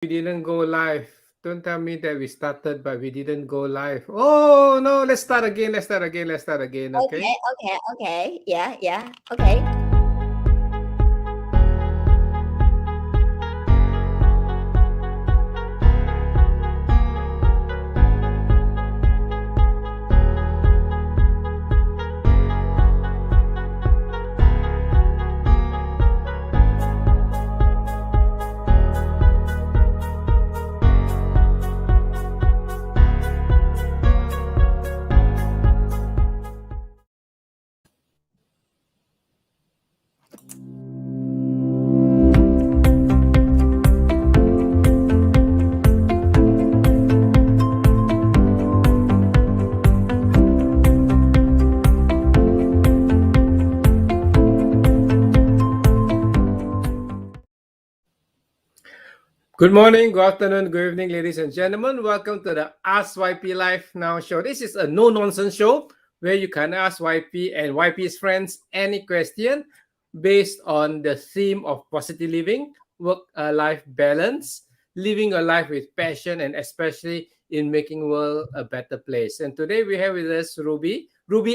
We didn't go live. Don't tell me that we started, but we didn't go live. Oh no, let's start again. Let's start again. Let's start again. Okay. Okay. Yeah. Okay. Good morning, good afternoon, good evening, ladies and gentlemen. Welcome to the Ask YP Live Now show. This is a no-nonsense show where you can ask YP and YP's friends any question based on the theme of positive living, work-life balance, living a life with passion, and especially in making the world a better place. And today we have with us Ruby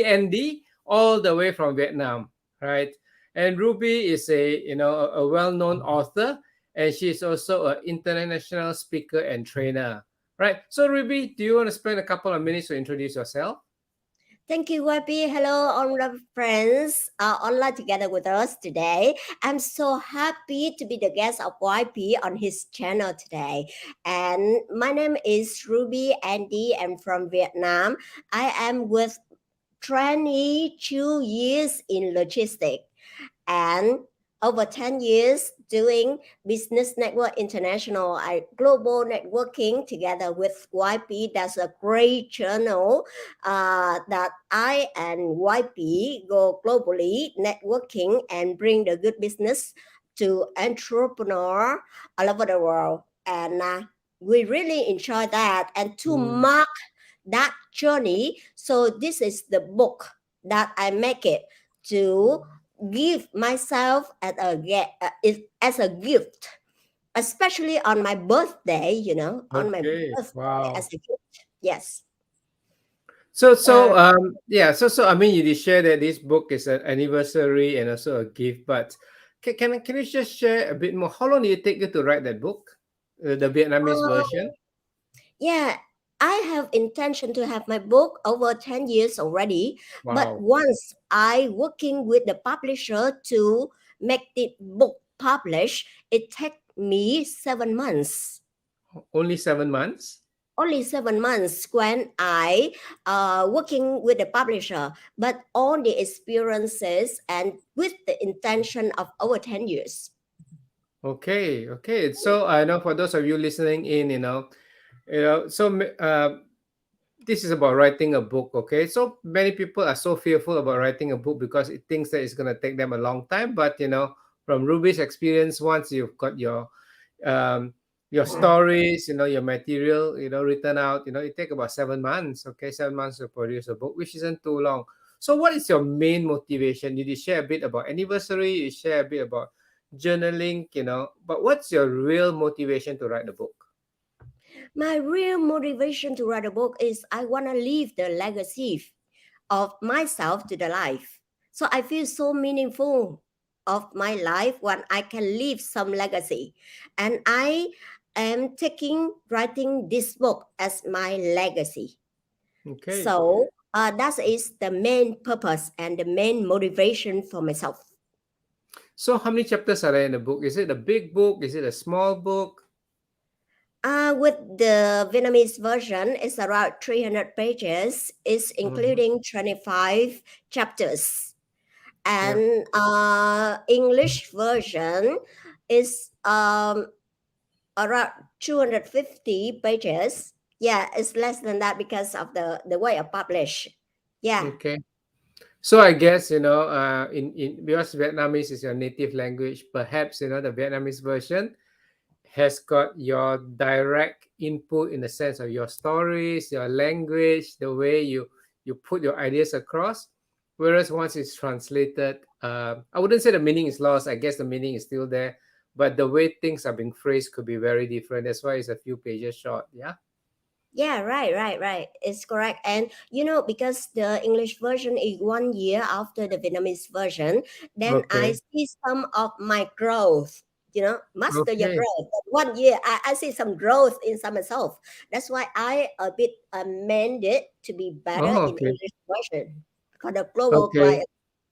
Andy, all the way from Vietnam, right? And Ruby is a well-known author, and she's also an international speaker and trainer. Right. So, Ruby, do you want to spend a couple of minutes to introduce yourself? Thank you, YP. Hello, all the friends online together with us today. I'm so happy to be the guest of YP on his channel today. And my name is Ruby Andy. I'm from Vietnam. I am with 22 years in logistics and over 10 years doing business network international global networking together with YP. That's a great channel that I and YP go globally networking and bring the good business to entrepreneur all over the world. And we really enjoy that. And to mark that journey, so this is the book that I make it to give myself as a gift, especially on my birthday. On my Okay. birthday Wow. as a gift. Yes. So, Uh, so, um, yeah. So, I mean, you did share that this book is an anniversary and also a gift. But can you just share a bit more? How long did it take you to write that book, the Vietnamese version? yeah, I have intention to have my book over 10 years already, but Wow. once I working with the publisher to make the book publish, it take me 7 months. Only 7 months. Only 7 months when I working with the publisher, but all the experiences and with the intention of over 10 years. Okay. Okay. So I know for those of you listening in, this is about writing a book. Okay, so many people are so fearful about writing a book because it thinks that it's going to take them a long time. But from Ruby's experience, once you've got um, your stories, your material, written out, it take about 7 months. Okay, 7 months to produce a book, which isn't too long. So what is your main motivation? You did share a bit about anniversary, you share a bit about journaling, but what's your real motivation to write the book? My real motivation to write a book is I want to leave the legacy of myself to the life. So I feel so meaningful of my life when I can leave some legacy. And I am taking writing this book as my legacy. Okay. So that is the main purpose and the main motivation for myself. So how many chapters are there in the book? Is it a big book? Is it a small book? With the Vietnamese version, it's around 300 pages. It's Mhm. including 25 chapters. Yeah. And English version is around 250 pages. Yeah, it's less than that because of the way I publish. Yeah. Okay. So I guess in because Vietnamese is your native language, perhaps the Vietnamese version has got your direct input in the sense of your stories, your language, the way you put your ideas across. Whereas once it's translated, I wouldn't say the meaning is lost. I guess the meaning is still there, but the way things are being phrased could be very different. That's why it's a few pages short. Yeah. Yeah, right. It's correct. And because the English version is 1 year after the Vietnamese version, then I Okay. see some of my growth. Master your Okay. growth. But 1 year, I see some growth inside myself. That's why I a bit amended to be better Oh, in okay. English version. For the global Okay. client.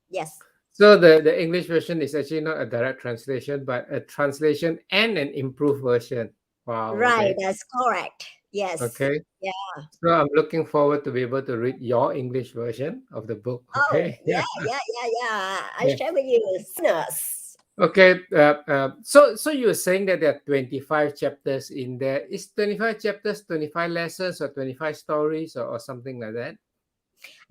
Yes. So the English version is actually not a direct translation, but a translation and an improved version. Wow. Right, Okay. that's correct. Yes. Okay. Yeah. So I'm looking forward to be able to read your English version of the book. Oh, Okay. yeah, Yeah. yeah. I Yeah. share with you listeners. Okay. So you were saying that there are 25 chapters in there. Is 25 chapters 25 lessons or 25 stories or something like that?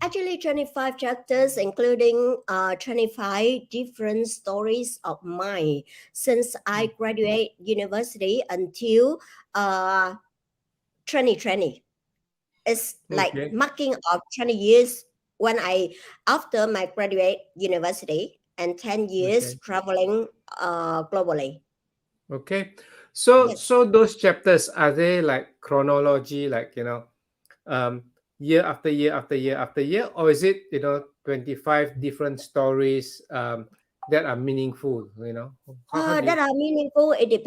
Actually, 25 chapters, including 25 different stories of mine since I graduate university until uh, 2020. It's like Okay. marking of 20 years when after my graduate university and 10 years Okay. traveling globally. Okay. So Yes. so those chapters, are they like chronology, like um year after year after year after year, or is it 25 different stories that are meaningful? How do you? That are meaningful. It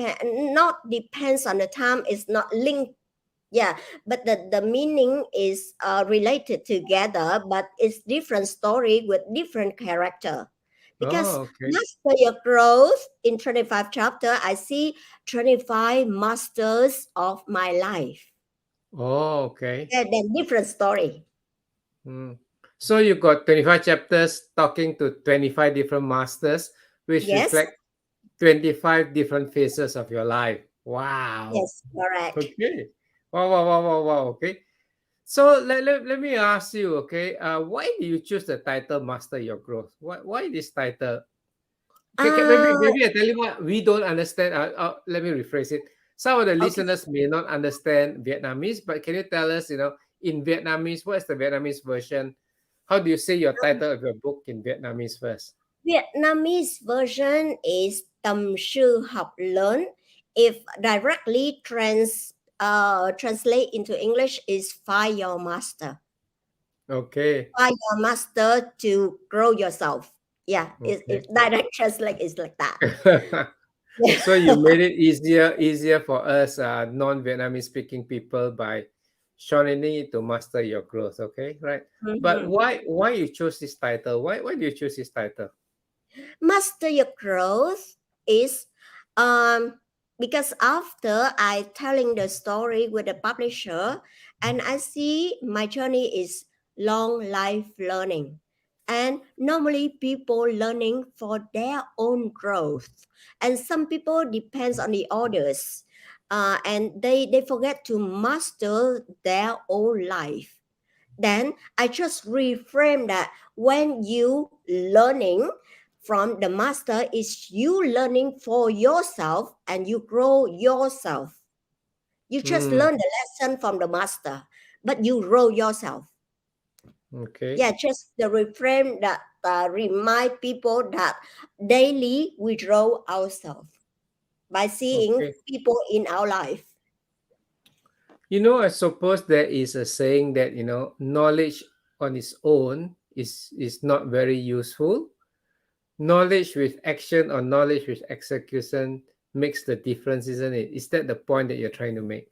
not depends on the time. It's not linked. Yeah, but the meaning is related together, but it's different story with different character. Because Oh, okay. master your growth in 25 chapter, I see 25 masters of my life. Oh, okay. Yeah, then different story. Mm. So you got 25 chapters talking to 25 different masters, which Yes, reflect 25 different phases of your life. Wow. yes, correct. Okay. Wow, wow, wow, wow, wow. Okay. So let me ask you, okay, why do you choose the title Master Your Growth? Why this title? Okay, Uh, maybe I tell you what we don't understand. Let me rephrase it. Some of the okay. listeners may not understand Vietnamese, but can you tell us, in Vietnamese, what is the Vietnamese version? How do you say your title of your book in Vietnamese first? Vietnamese version is Tâm sư học lớn. If directly translate into English is find your master. Okay. Find your master to grow yourself. Yeah, it Okay. direct translate is like that. Yeah. So you made it easier for us non-Vietnamese speaking people by shortening it to Master Your Growth. Okay, right? But Mhm. why you chose this title? Why do you choose this title? Master your growth is um because after I telling the story with the publisher and I see my journey is long life learning, and normally people learning for their own growth, and some people depends on the others, and they forget to master their own life. Then I just reframe that when you learning from the master is you learning for yourself and you grow yourself. You just Hmm. learn the lesson from the master, but you grow yourself. Okay. Yeah, just the reframe that remind people that daily we grow ourselves by seeing Okay. people in our life. I suppose there is a saying that knowledge on its own is not very useful. Knowledge with action or knowledge with execution makes the difference, isn't it? Is that the point that you're trying to make?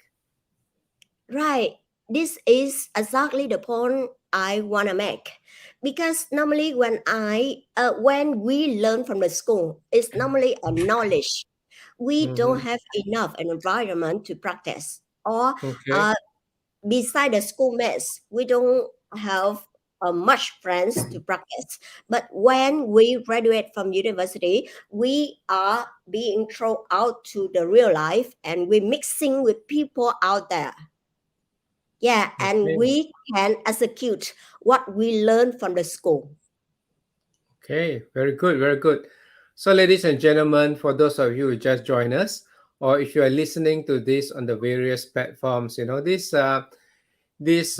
Right. This is exactly the point I want to make. Because normally when we learn from the school, it's normally a knowledge. We don't Mm-hmm. have enough an environment to practice. Or Okay. uh, beside the schoolmates, we don't have much friends to practice. But when we graduate from university, we are being thrown out to the real life and we're mixing with people out there. Yeah, and Okay. we can execute what we learn from the school. Okay. Very good. Very good. So, ladies and gentlemen, for those of you who just joined us, or if you are listening to this on the various platforms, this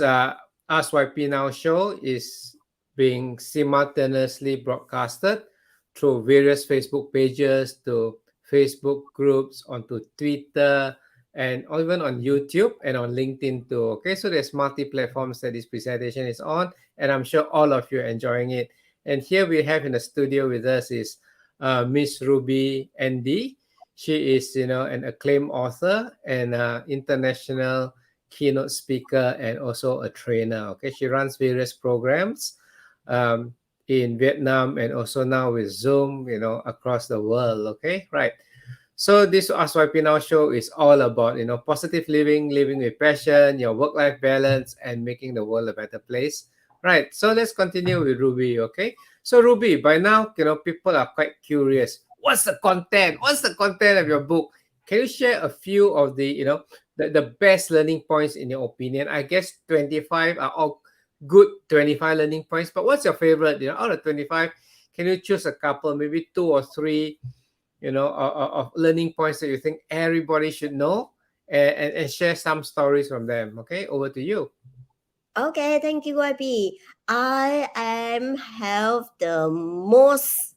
Ask YP Now show is being simultaneously broadcasted through various Facebook pages to Facebook groups, onto Twitter, and even on YouTube and on LinkedIn too. Okay, so there's multi platforms that this presentation is on, and I'm sure all of you are enjoying it. And here we have in the studio with us is Miss Ruby Andy. She is, an acclaimed author and international keynote speaker and also a trainer. Okay, she runs various programs um, in Vietnam and also now with Zoom, across the world. Okay, right. So this Ask YP Now show is all about positive living, living with passion, your work-life balance, and making the world a better place. Right. So let's continue with Ruby. Okay. So Ruby, by now people are quite curious. What's the content? What's the content of your book? Can you share a few of the best learning points in your opinion? I guess 25 are all good 25 learning points, but what's your favorite? Out of 25, can you choose a couple, maybe two or three? Of learning points that you think everybody should know, and share some stories from them. Okay, over to you. Okay, thank you, YB. I am have the most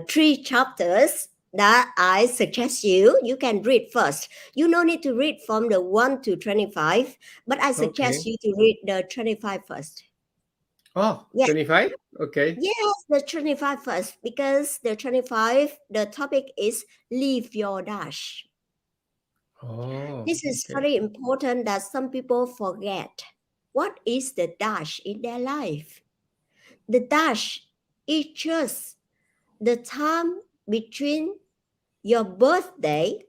three chapters that I suggest you. You can read first. You no need to read from the 1 to 25, but I Okay. suggest you to read the 25 first. Oh, Yeah. 25. Okay. Yes, the 25 first, because the 25, the topic is leave your dash. Oh, This is okay. very important that some people forget. What is the dash in their life? The dash is just the time between your birthday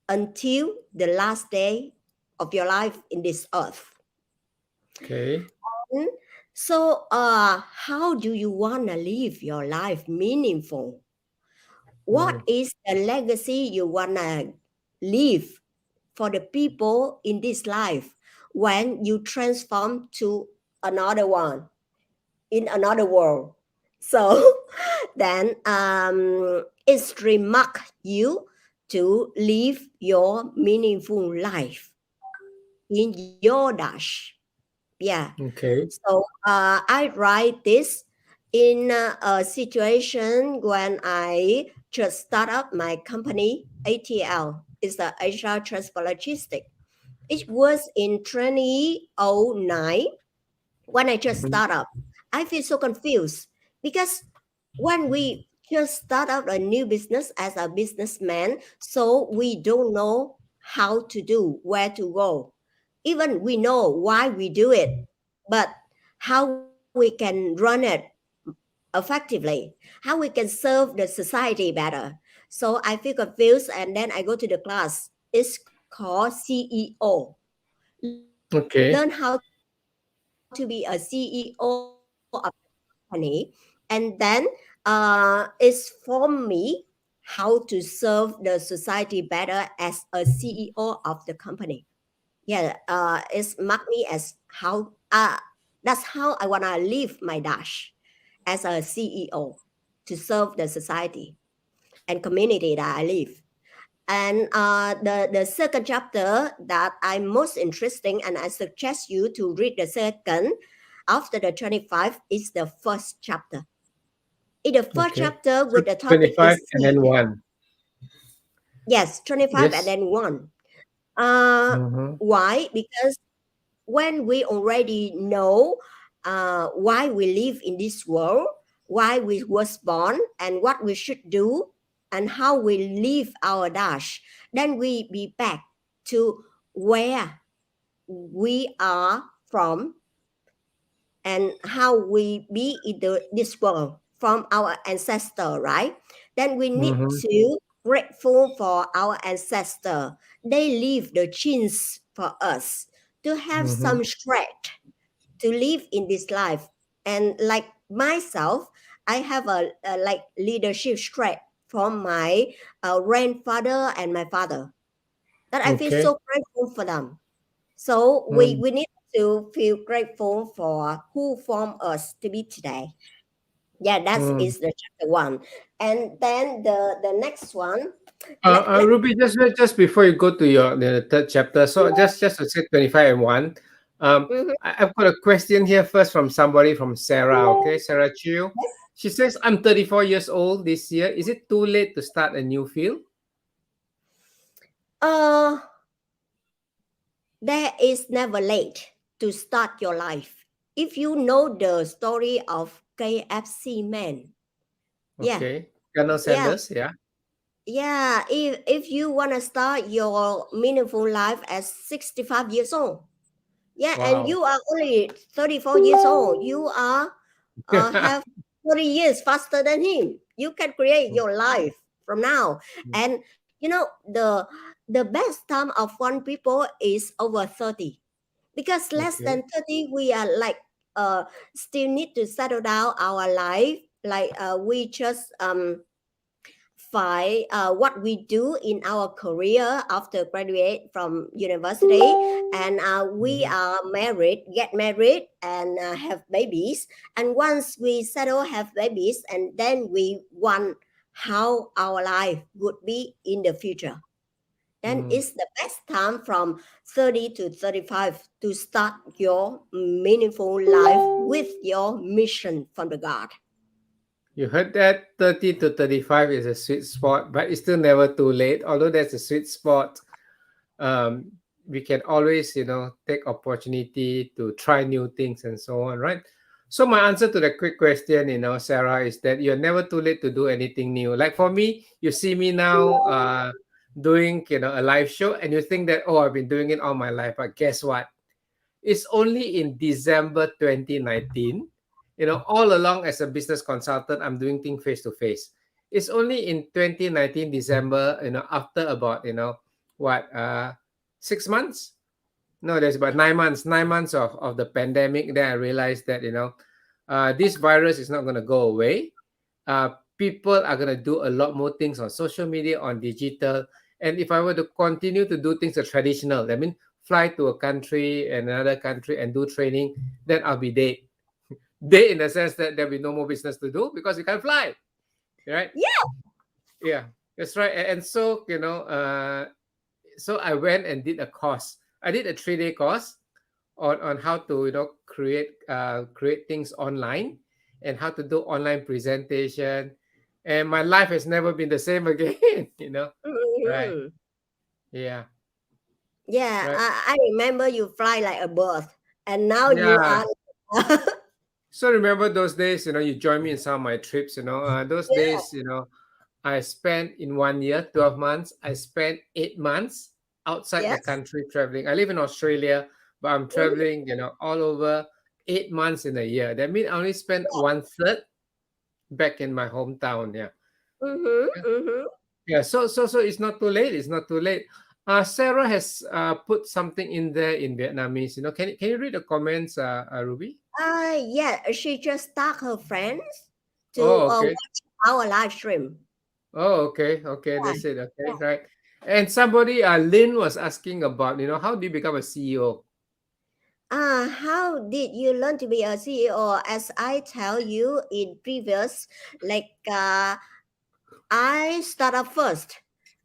until the last day of your life in this earth. Okay. Mm. So, how do you want to live your life meaningful? What Mm, is the legacy you want to leave for the people in this life when you transform to another one in another world? So then it's remark you to live your meaningful life in your dash. Yeah. okay. So I write this in a situation when I just start up my company, ATL. It's the Asia Transport Logistics. It was in 2009 when I just Mm, start up. I feel so confused because when we just start up a new business as a businessman, so we don't know how to do, where to go. Even we know why we do it, but how we can run it effectively, how we can serve the society better. So I feel confused, and then I go to the class. It's called CEO. Learn how to be a okay. CEO of company, and then it's for me how to serve the society better as a CEO of the company. It's marked me as how that's how I wanna live my dash as a CEO to serve the society and community that I live. And the second chapter that I'm most interesting, and I suggest you to read the second after the 25 is the first chapter. In the first Okay. chapter So with the topic 25 is and then seed. one. Yes, 25 and Yes. then one. Uh, Mm-hmm. why? Because when we already know why we live in this world, why we was born, and what we should do, and how we live our dash, then we be back to where we are from and how we be in this world from our ancestor, right? Then we need Mm-hmm. to grateful for our ancestor. They leave the genes for us to have Mm-hmm. some strength to live in this life. And like myself, I have a like leadership strength from my grandfather and my father that I feel Okay. so grateful for them. So Mm. we need to feel grateful for who formed us to be today. Yeah, that Mm. is the chapter one. And then the next one, let Ruby, just before you go to your the third chapter, so just to say 25 and one, Mhm. I've got a question here first from somebody from Sarah. Okay, Sarah Chiu. She says, I'm 34 years old this year. Is it too late to start a new field? Uh, there is never late to start your life. If you know the story of KFC man, yeah, Okay. Colonel yeah, Sanders, yeah. yeah. If you wanna start your meaningful life at 65 years old, yeah, and Wow. you are only 34 years old, you are have 30 years faster than him. You can create your life from now. And you know the best time of one people is over 30, because less Okay. than 30 we are like still need to settle down our life, like we just find what we do in our career after graduate from university, and we Mhm. are married, get married, and have babies. And once we settle, have babies, and then we want how our life would be in the future, then Mm. it's the best time from 30 to 35 to start your meaningful life with your mission from the God. You heard that 30 to 35 is a sweet spot, but it's still never too late. Although that's a sweet spot, um, we can always, take opportunity to try new things and so on, right? So my answer to the quick question, Sarah, is that you're never too late to do anything new. Like for me, you see me now doing, a live show, and you think that, oh, I've been doing it all my life. But guess what? It's only in December 2019. All along as a business consultant, I'm doing things face to face. It's only in 2019 December, after about, what, 6 months? No, there's about 9 months, 9 months of the pandemic. Then I realized that, this virus is not going to go away. People are going to do a lot more things on social media, on digital. And if I were to continue to do things the traditional, that means fly to a country and another country and do training, then I'll be dead. Dead in the sense that there'll be no more business to do because you can't fly, right? Yeah. Yeah, that's right. And so, so I went and did a course. I did a 3-day course on how to create things online and how to do online presentation. And my life has never been the same again. Right? Mhm. Yeah. Yeah, Right. I remember you fly like a bird, and now you Yeah. are. So remember those days, you joined me in some of my trips, those Yeah, days, I spent in 1 year, 12 months, I spent 8 months outside the yes. country traveling. I live in Australia, but I'm Mhm. traveling, all over 8 months in a year. That means I only spent one third back in my hometown. Yeah. Mhm. Yeah. Mhm. Yeah. So it's not too late. It's not too late. Sarah has put something in there in Vietnamese. Can you read the comments, Ruby? Yeah, she just start her friends to Oh, okay. watch our live stream. Oh, okay. Okay. Yeah. That's it. Okay. Right. And somebody, Lynn was asking about, how do you become a CEO? How did you learn to be a CEO? As I tell you in previous, like I start up first,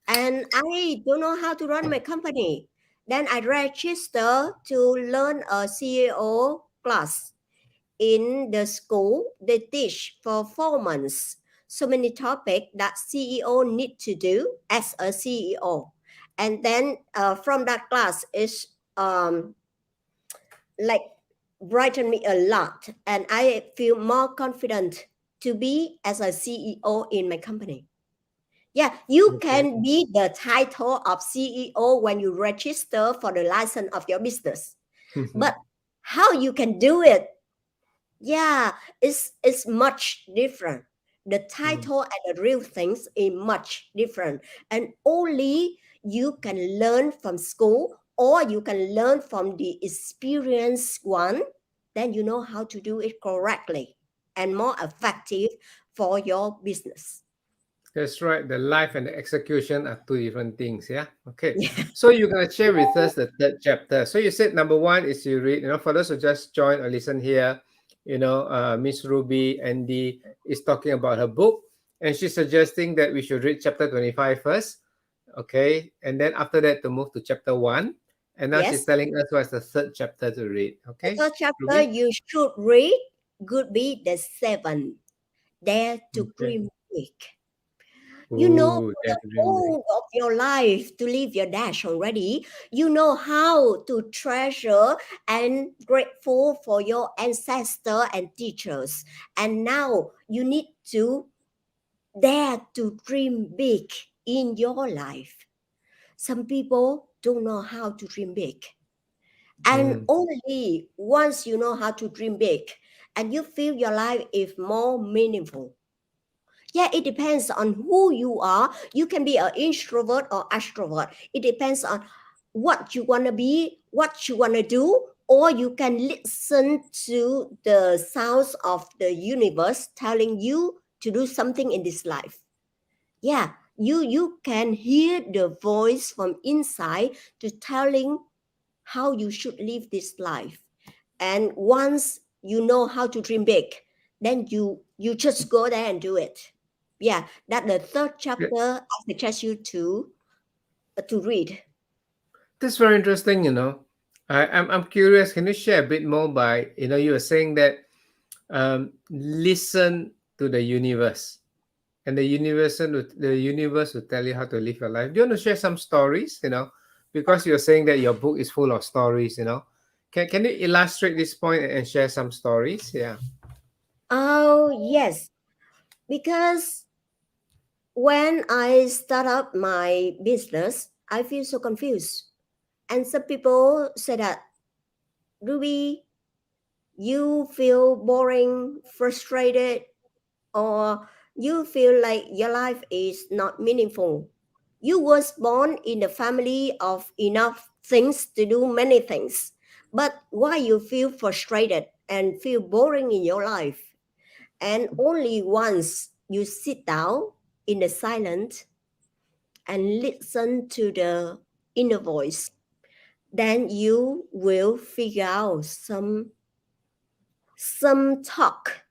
and I don't know how to run my company. Then I register to learn a CEO class in the school. They teach for 4 months. So many topics that CEO need to do as a CEO. And then from that class is like brighten me a lot, and I feel more confident to be as a CEO in my company. Yeah, you Okay. can be the title of CEO when you register for the license of your business. But how you can do it, yeah, it's much different. The Mm. title and the real things is much different. And only you can learn from school, or you can learn from the experienced one, then you know how to do it correctly and more effective for your business. That's right. The life and the execution are two different things. Yeah. Okay. So you're gonna share with us the third chapter. So you said number one is you read. For those who just join or listen here, Miss Ruby Andy is talking about her book, and she's suggesting that we should read chapter 25 first. Okay, and then after that to move to chapter one, and now she's Yes. telling us what's the third chapter to read. The Okay, third chapter Ruby. you should read could be the seven. Dare to Okay. dream big. You know Oh, the that dream big. whole of your life to live your dash already. You know how to treasure and grateful for your ancestor and teachers. And now you need to dare to dream big in your life. Some people don't know how to dream big. And Mm, only once you know how to dream big and you feel your life is more meaningful. Yeah, it depends on who you are. You can be an introvert or extrovert. It depends on what you want to be, what you want to do, or you can listen to the sounds of the universe telling you to do something in this life. Yeah, you can hear the voice from inside to telling how you should live this life. And once you know how to dream big, then you just go there and do it. Yeah, that the third yeah, chapter I suggest you to read. that's very interesting. I'm curious. Can you share a bit more by you were saying that listen to the universe, and the universe will tell you how to live your life. Do you want to share some stories? Because you're saying that your book is full of stories. Can you illustrate this point and share some stories? Yeah. Oh yes, because when I start up my business, I feel so confused. And some people say that, Ruby, you feel boring, frustrated, or you feel like your life is not meaningful. You was born in a family of enough things to do many things, but why you feel frustrated and feel boring in your life? And only once you sit down in the silence and listen to the inner voice, then you will figure out some talk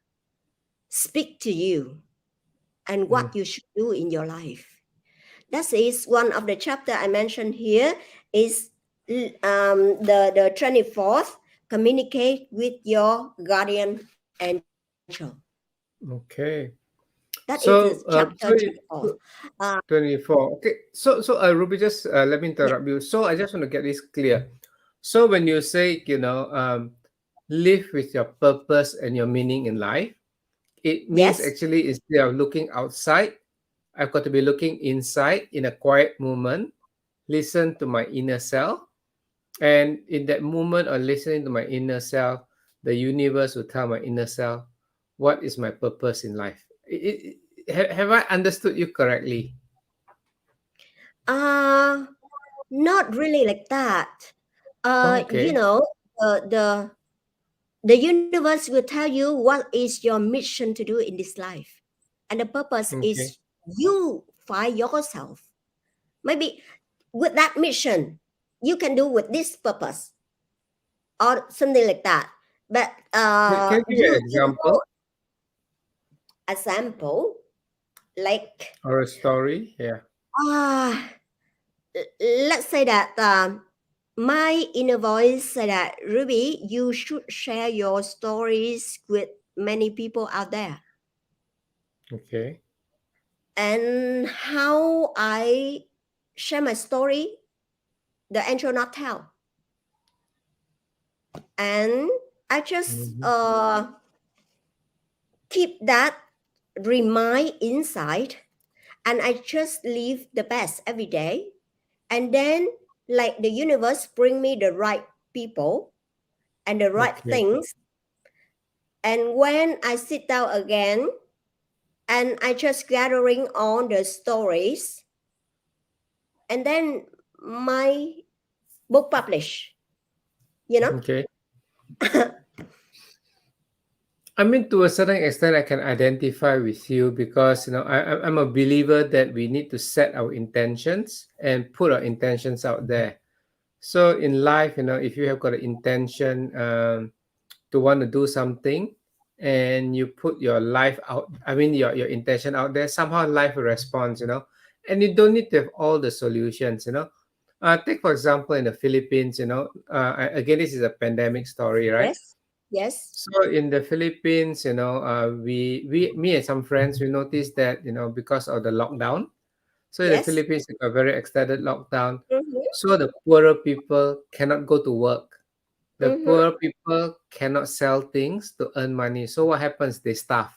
speak to you and Mm. what you should do in your life. That is one of the chapter I mentioned here is the 24th, communicate with your guardian angel. Okay. That is the So, chapter so, 24th. so 24. Okay. So, Ruby, just let me Yeah. interrupt you. So, I just want to get this clear. So, when you say, live with your purpose and your meaning in life, it means Yes. actually instead of looking outside, I've got to be looking inside in a quiet moment, listen to my inner self. And in that moment of listening to my inner self, the universe will tell my inner self, what is my purpose in life? Have I understood you correctly? Uh Not really like that. You Okay. know, the universe will tell you what is your mission to do in this life, and the purpose Okay. is you find yourself. Maybe with that mission, you can do with this purpose or something like that. But Can you give me an you know, example example like or a story? Yeah. ah, let's say that my inner voice said that, Ruby, you should share your stories with many people out there. Okay. And how I share my story, the angel not tell. And I just Mhm. keep that remind inside, and I just live the best every day. And then like the universe bring me the right people and the right Okay. things. And when I sit down again and I just gathering all the stories, and then my book published, you know. Okay. I mean, to a certain extent, I can identify with you because I'm a believer that we need to set our intentions and put our intentions out there. So in life, if you have got an intention to want to do something, and you put your life out, I mean your intention out there, somehow life will respond. And you don't need to have all the solutions. Take for example in the Philippines. Again, this is a pandemic story, right? Yes. Yes. So in the Philippines, me and some friends, we noticed that, because of the lockdown. So in the Yes. Philippines, it's a very extended lockdown. Mm-hmm. So the poorer people cannot go to work. The Mm-hmm. poor people cannot sell things to earn money. So what happens? They starve.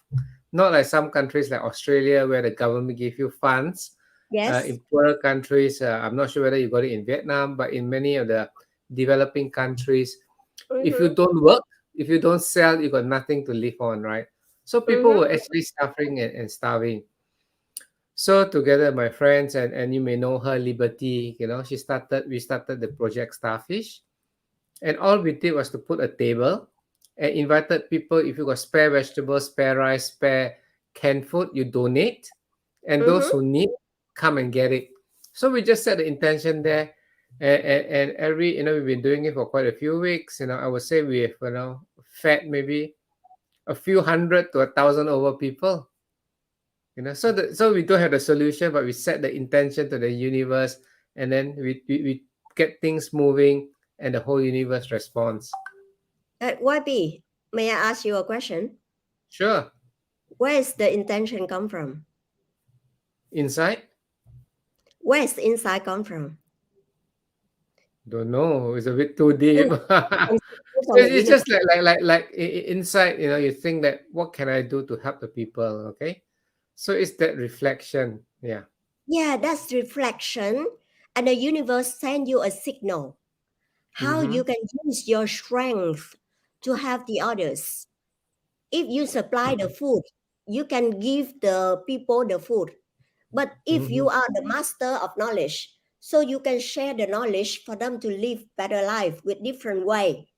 Not like some countries like Australia where the government give you funds. Yes. In poorer countries, I'm not sure whether you got it in Vietnam, but in many of the developing countries, if you Mm-hmm. don't work, if you don't sell, you got nothing to live on, right? So people were Mm-hmm. actually suffering and starving. So together, my friends and you may know her, Liberty. We started the project Starfish, and all we did was to put a table and invited people. If you got spare vegetables, spare rice, spare canned food, you donate, and those Mm-hmm. who need, come and get it. So we just set the intention there, and every we've been doing it for quite a few weeks. I would say we have fed maybe a few hundred to 1,000 over people. So we don't have the solution, but we set the intention to the universe, and then we get things moving, and the whole universe responds. YB, may I ask you a question? Sure. Where is the intention come from? Inside, Where is the insight come from? don't know. It's a bit too deep. Mm, So from the it's universe. just inside. You think that what can I do to help the people? Okay, so it's that reflection. Yeah. Yeah, that's reflection. And the universe send you a signal how Mm-hmm. you can use your strength to help the others. If you supply the food, you can give the people the food. But if Mm-hmm. you are the master of knowledge, so you can share the knowledge for them to live better life with different way.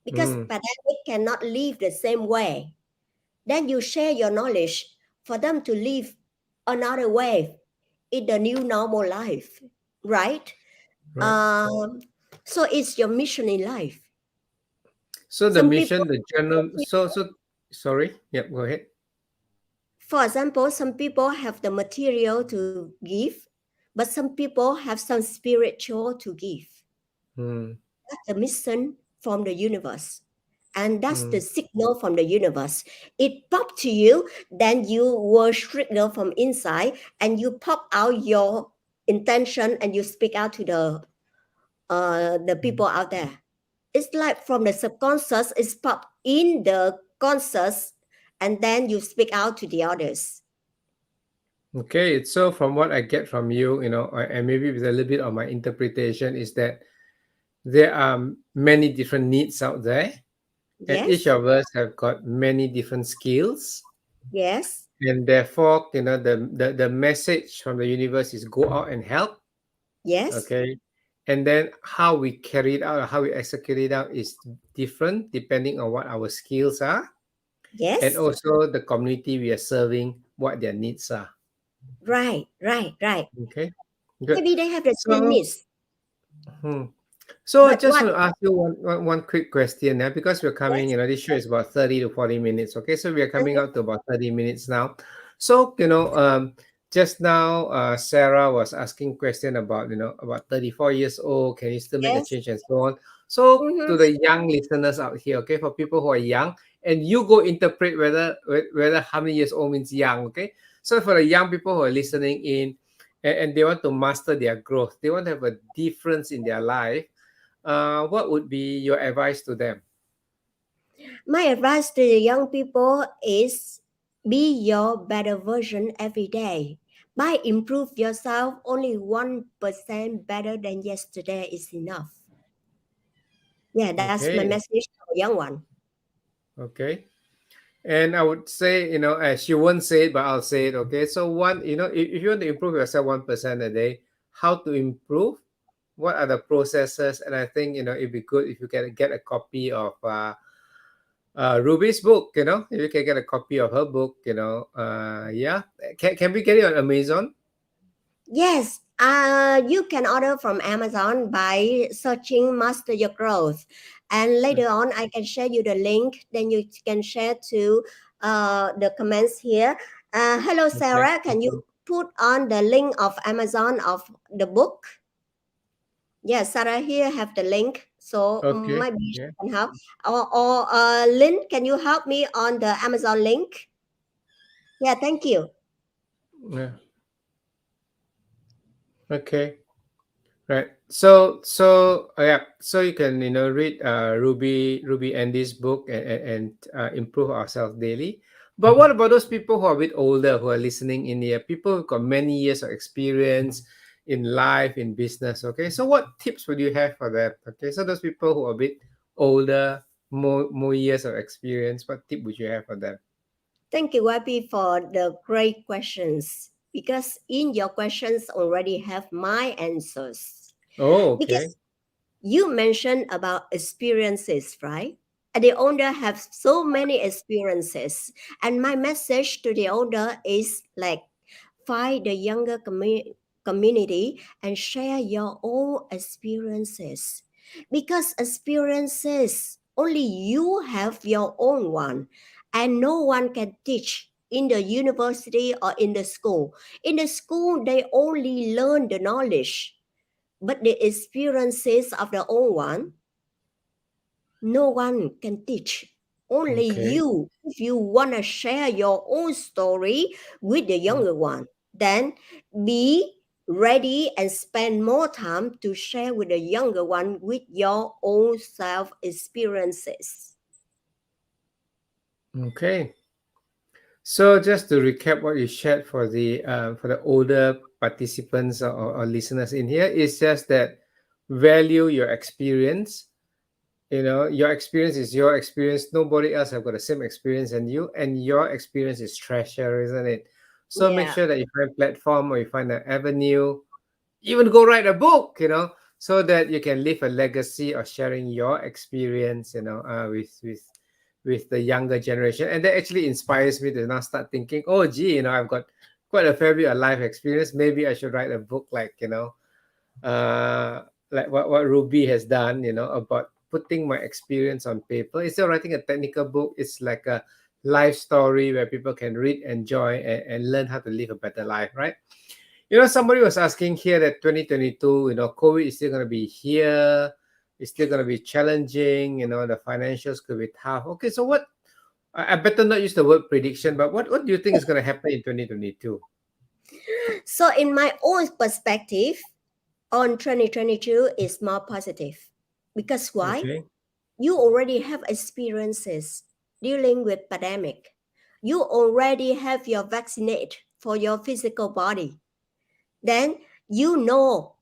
Because Mm. pandemic cannot live the same way. Then you share your knowledge for them to live another way in the new normal life, right? Right. Um, so it's your mission in life. So the Some people, mission, the general. So sorry. Yep. Go ahead. for example, some people have the material to give, but some people have some spiritual to give. Mm. That's the mission from the universe. And that's the Mm. signal from the universe. It pop to you, then you were trigger from inside, and you pop out your intention and you speak out to the people out there. It's like from the subconscious, it's pop in the conscious, and then you speak out to the others. Okay, so from what I get from you, and maybe with a little bit of my interpretation, is that there are many different needs out there, and each Yes, of us have got many different skills, yes, and therefore, the message from the universe is go out and help. yes, Okay, and then how we carry it out or how we execute it out is different depending on what our skills are, and yes. also the community we are serving, what their needs are. Right, right, right. Okay, good. Maybe they have the same So. needs, hmm, So I but just what? want to ask you one quick question now because we're coming, Yes. this show is about 30 to 40 minutes. Okay, so we are coming out to about 30 minutes now. So, just now Sarah was asking question about, about 34 years old, can you still make a Yes. change and so on. So Mm-hmm. to the young listeners out here, okay, for people who are young, and you go interpret whether how many years old means young, okay? So for the young people who are listening in and they want to master their growth, they want to have a difference in their life, what would be your advice to them? My advice to the young people is be your better version every day. By improve yourself, only 1% better than yesterday is enough. Yeah, that's my Okay, message to a young one. okay. And I would say, she won't say it, but I'll say it. Okay. So one, if you want to improve yourself 1% a day, how to improve? What are the processes? And I think it'd be good if you can get a copy of Ruby's book. If you can get a copy of her book. Yeah. Can we get it on Amazon? Yes, you can order from Amazon by searching Master Your Growth. And later on, I can share you the link. Then you can share to the comments here. Hello, Okay. Sarah. Can you put on the link of Amazon of the book? Yes, Sarah here have the link. So Okay. maybe she Yeah. can help. Or Lynn, can you help me on the Amazon link? Yeah, thank you. Yeah. Okay. Right. So so you can read Ruby Andy's book and improve ourselves daily. But what about those people who are a bit older who are listening in here? People who've got many years of experience in life, in business. Okay. So what tips would you have for that? Okay. So those people who are a bit older, more years of experience, what tip would you have for them? Thank you, YP, for the great questions. Because in your questions already have my answers. Oh, okay. Because you mentioned about experiences, right? And the owner have so many experiences. And my message to the owner is like find the younger community and share your own experiences. Because experiences, only you have your own one. And no one can teach in the university or in the school. In the school, they only learn the knowledge, but the experiences of the own one, no one can teach. Only Okay. you. If you want to share your own story with the Mm. younger one, then be ready and spend more time to share with the younger one with your own self experiences. Okay. So just to recap what you shared for the older participants or listeners in here is just that value your experience. Your experience is your experience. Nobody else have got the same experience than you, and your experience is treasure, isn't it? So make Yeah. sure that you find platform or you find an avenue, even go write a book, so that you can leave a legacy of sharing your experience, with the younger generation. And that actually inspires me to now start thinking, oh, gee, I've got quite a fair bit of life experience. Maybe I should write a book uh, like what Ruby has done, about putting my experience on paper. Instead of writing a technical book, it's like a life story where people can read, enjoy, and learn how to live a better life, right? Somebody was asking here that 2022, COVID is still going to be here. It's still going to be challenging. The financials could be tough. Okay, so what? I better not use the word prediction, but what do you think is going to happen in 2022? So, in my own perspective, on 2022 is more positive. Because why? Okay. You already have experiences dealing with pandemic. You already have your vaccinate for your physical body. Then you know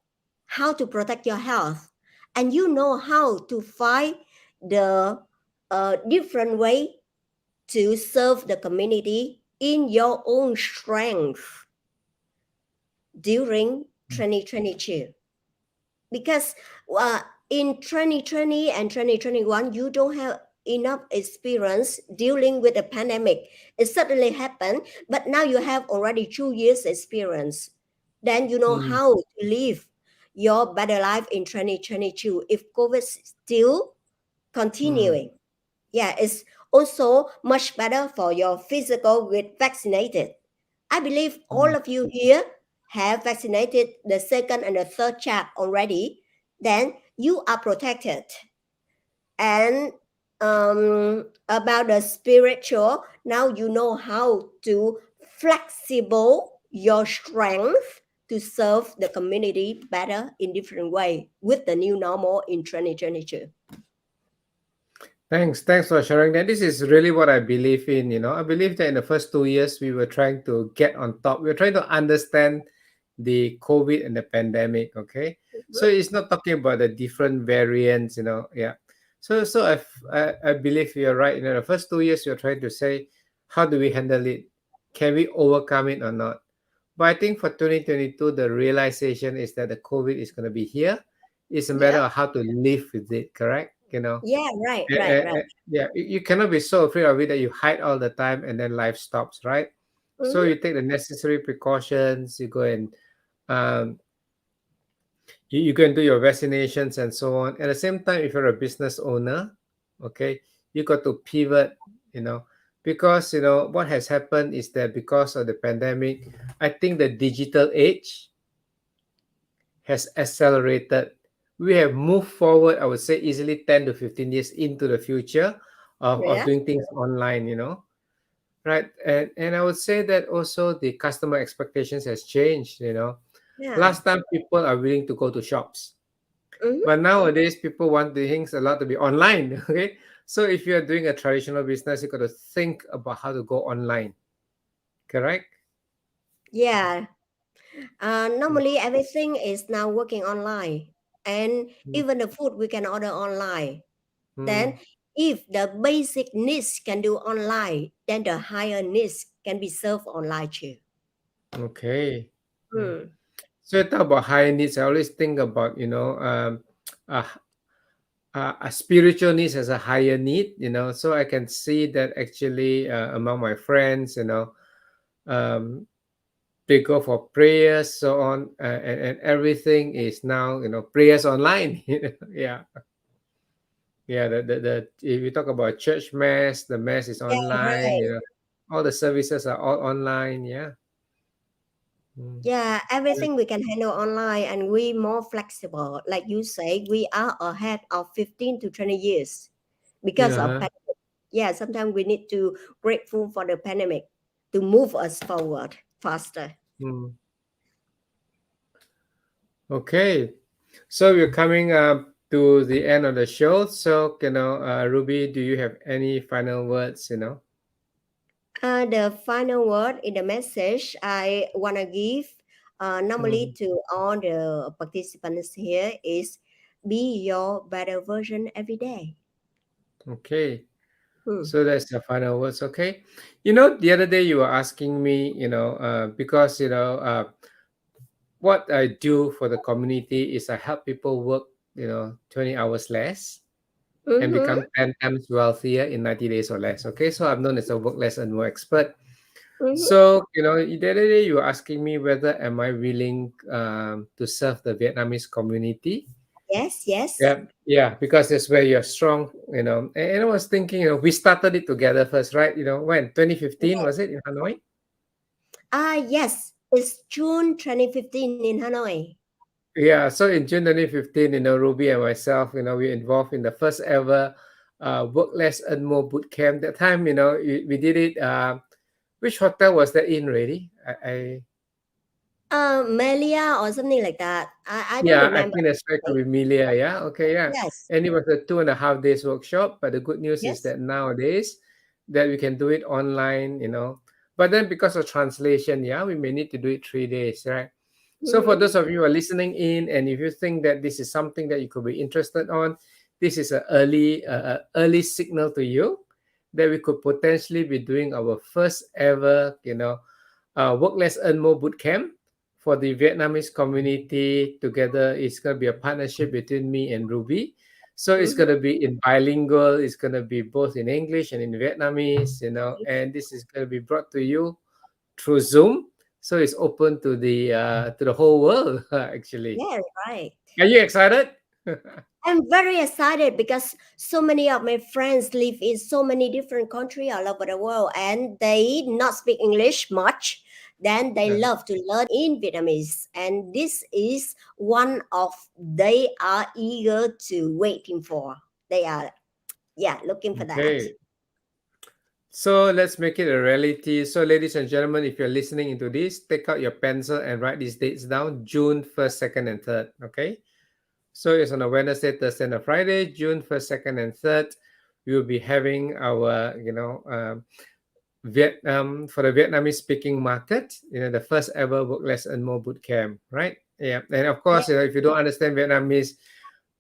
how to protect your health, and you know how to find the different way to serve the community in your own strength during 2022. Because uh, in 2020 and 2021 you don't have enough experience dealing with a pandemic. It suddenly happened, but now you have already 2 years experience. Then you know Mm, how to live your better life in 2022 if COVID is still mm, continuing. Yeah, it's also much better for your physical with vaccinated. I believe all mm, of you here have vaccinated the second and the third jab already. Then you are protected. And about the spiritual, now you know how to flexible your strength to serve the community better in different way with the new normal in 2022. Thanks for sharing that. This is really what I believe in. I believe that in the first 2 years, we were trying to get on top. We were trying to understand the COVID and the pandemic. Okay, so it's not talking about the different variants. Yeah. So I believe you're right. The first 2 years, you're trying to say, how do we handle it? Can we overcome it or not? But I think for 2022, the realization is that the COVID is going to be here. It's a matter Yeah, of how to live with it. Correct? yeah, right. Yeah, you cannot be so afraid of it that you hide all the time and then life stops, right? So Mhm. you take the necessary precautions. You go and um, you go and do your vaccinations and so on. At the same time, if you're a business owner, okay, you got to pivot. You know, because what has happened is that because of the pandemic, I think the digital age has accelerated. we have moved forward, I would say easily 10 to 15 years into the future of Yeah. doing things online, you know. Right. And I would say that also the customer expectations has changed, you know. Yeah. Last time people are willing to go to shops. Mhm. But nowadays people want the things a lot to be online. Okay. So if you are doing a traditional business, you got to think about how to go online. Correct? Yeah. Mm, Normally, everything is now working online, and mm, even the food we can order online. Then, mm. if the basic needs can do online, then the higher needs can be served online too. Okay. Mm. Hmm. So you talk about higher needs. I always think about, uh, a spiritual needs as a higher need, you know. So I can see that actually among my friends, you know, um, they go for prayers, so on, and everything is now, you know, prayers online. You know? Yeah, yeah. The if you talk about church mass, the mass is Yeah, online. right. You know, all the services are all online. Yeah. Mm. Yeah, everything we can handle online, and we more flexible. Like you say, we are ahead of 15 to 20 years because of Yeah. pandemic. Yeah, sometimes we need to grateful for the pandemic to move us forward faster. Mm. Okay. So we're coming up to the end of the show. So, you know, Ruby, do you have any final words? You know. The final word in the message I want to give normally Mm. to all the participants here is be your better version every day. Okay. Hmm. So that's the final words. Okay. You know, the other day you were asking me, you know, because what I do for the community is I help people work, you know, 20 hours less and Mm-hmm. become 10 times wealthier in 90 days or less. Okay. So I'm known as a work less and more expert. Mm-hmm. So, you know, the other day you were asking me whether am I willing to serve the Vietnamese community. Yes, yes. Yeah, yeah, because that's where you're strong, you know. And I was thinking, you know, we started it together first, right? You know, when 2015 was it in Hanoi? Yes. It's June 2015 in Hanoi. Yeah, so in June 2015, you know, Ruby and myself, you know, we involved in the first ever work less and more boot camp. That time, you know, we did it. Which hotel was that in, really? Melia or something like that. I don't Yeah, I remember. think that's right to be Emilia. Yeah, okay, yeah. Yes, And it was a 2.5 days workshop. But the good news is yes. that nowadays that we can do it online, you know. But then because of translation, yeah, we may need to do it 3 days, right? So for Mm-hmm. those of you who are listening in, and if you think that this is something that you could be interested on, this is an early signal to you that we could potentially be doing our first ever, you know, work less earn more boot camp for the Vietnamese community together. It's going to be a partnership between me and Ruby. So it's Mm-hmm. going to be in bilingual. It's going to be both in English and in Vietnamese, you know, and this is going to be brought to you through Zoom. So it's open to the whole world, actually. Yeah, right. Are you excited? I'm very excited because so many of my friends live in so many different countries all over the world and they not speak English much. Then they Uh, love to learn in Vietnamese, and this is one of they are eager to waiting for. They are looking for that. okay. So let's make it a reality. So, ladies and gentlemen, if you're listening into this, take out your pencil and write these dates down: June 1st, 2nd, and 3rd. Okay. So it's on a Wednesday, Thursday, and a Friday, June 1st, 2nd, and 3rd. We will be having our, Vietnam for the Vietnamese speaking market, you know, the first ever work less and more boot camp, right? Yeah. And of Yeah. course, you know, if you don't understand Vietnamese,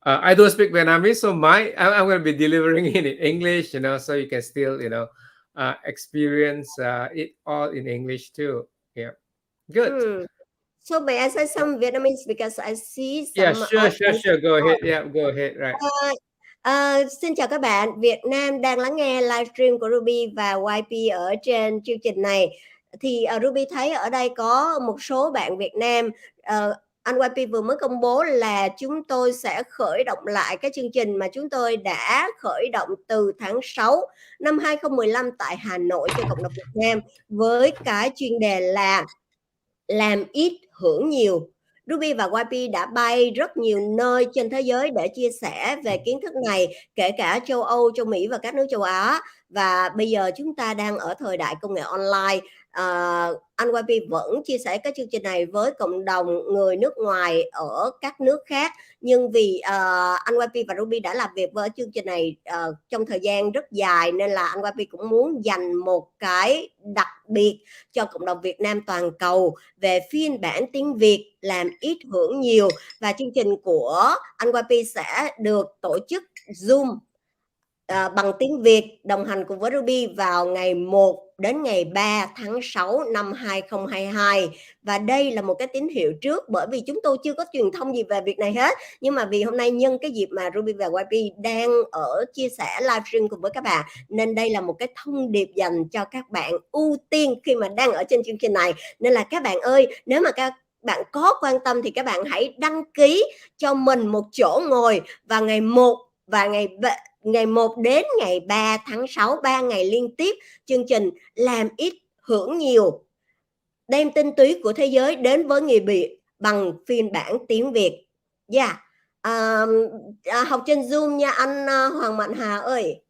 I don't speak Vietnamese, so I'm going to be delivering it in English, you know, so you can still, you know, experience it all in English too. Yeah. Good. Hmm. So may I say some Vietnamese because I see Yeah, some sure, sure, audience. sure. Go ahead. Yeah, go ahead. Right. Xin chào các bạn, Việt Nam đang lắng nghe livestream của Ruby và YP ở trên chương trình này. Thì Ruby thấy ở đây có một số bạn Việt Nam, anh YP vừa mới công bố là chúng tôi sẽ khởi động lại cái chương trình mà chúng tôi đã khởi động từ tháng 6 năm 2015 tại Hà Nội cho cộng đồng Việt Nam với cái chuyên đề là làm ít hưởng nhiều. Ruby và YP đã bay rất nhiều nơi trên thế giới để chia sẻ về kiến thức này, kể cả châu Âu, châu Mỹ và các nước châu Á. Và bây giờ chúng ta đang ở thời đại công nghệ online. Anh YP vẫn chia sẻ các chương trình này với cộng đồng người nước ngoài ở các nước khác, nhưng vì anh YP và Ruby đã làm việc với chương trình này trong thời gian rất dài, nên là anh YP cũng muốn dành một cái đặc biệt cho cộng đồng Việt Nam toàn cầu về phiên bản tiếng Việt làm ít hưởng nhiều. Và chương trình của anh YP sẽ được tổ chức Zoom bằng tiếng Việt đồng hành cùng với Ruby vào ngày 1 đến ngày 3 tháng 6 năm 2022. Và đây là một cái tín hiệu trước, bởi vì chúng tôi chưa có truyền thông gì về việc này hết. Nhưng mà vì hôm nay nhân cái dịp mà Ruby và YP đang ở chia sẻ livestream cùng với các bạn, nên đây là một cái thông điệp dành cho các bạn ưu tiên khi mà đang ở trên chương trình này. Nên là các bạn ơi, nếu mà các bạn có quan tâm thì các bạn hãy đăng ký cho mình một chỗ ngồi vào ngày 1 và ngày 1 đến ngày 3 tháng 6, 3 ngày liên tiếp, chương trình làm ít hưởng nhiều, đem tinh túy của thế giới đến với người Việt bằng phiên bản tiếng Việt. Học trên Zoom nha anh Hoàng Mạnh Hà ơi.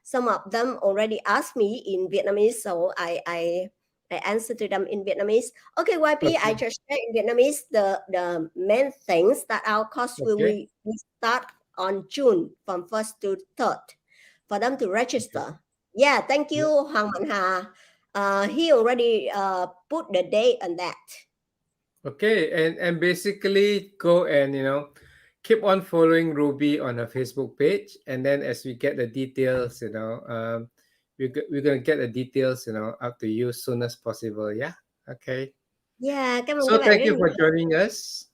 Some of them already asked me in Vietnamese, so I answer to them in Vietnamese. Okay, YP, I just share in Vietnamese the main things that our course will we start on June from 1st to 3rd for them to register. Thank you, Hoàng Mạnh Hà. He already put the date on that. Okay, and basically go and keep on following Ruby on her Facebook page, and then as we get the details, we're gonna get the details, up to you soon as possible. Yeah. Okay. Cảm ơn So các bạn thank rất you for nhiều. joining us.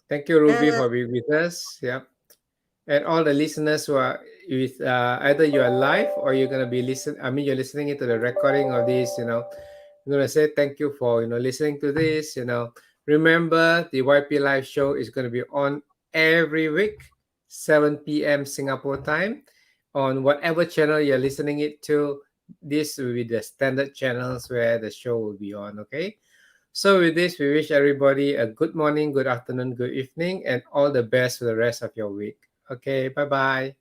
Thank you, Ruby, for being with us. Yep. And all the listeners who are with either you are live or you're gonna be you're listening into the recording of this. I'm gonna say thank you for listening to this. Remember the YP Live show is gonna be on every week, 7 p.m. Singapore time, on whatever channel you're listening it to. This will be the standard channels where the show will be on. Okay. So with this, we wish everybody a good morning, good afternoon, good evening, and all the best for the rest of your week. Okay, bye bye.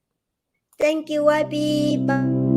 Thank you, YP. Bye.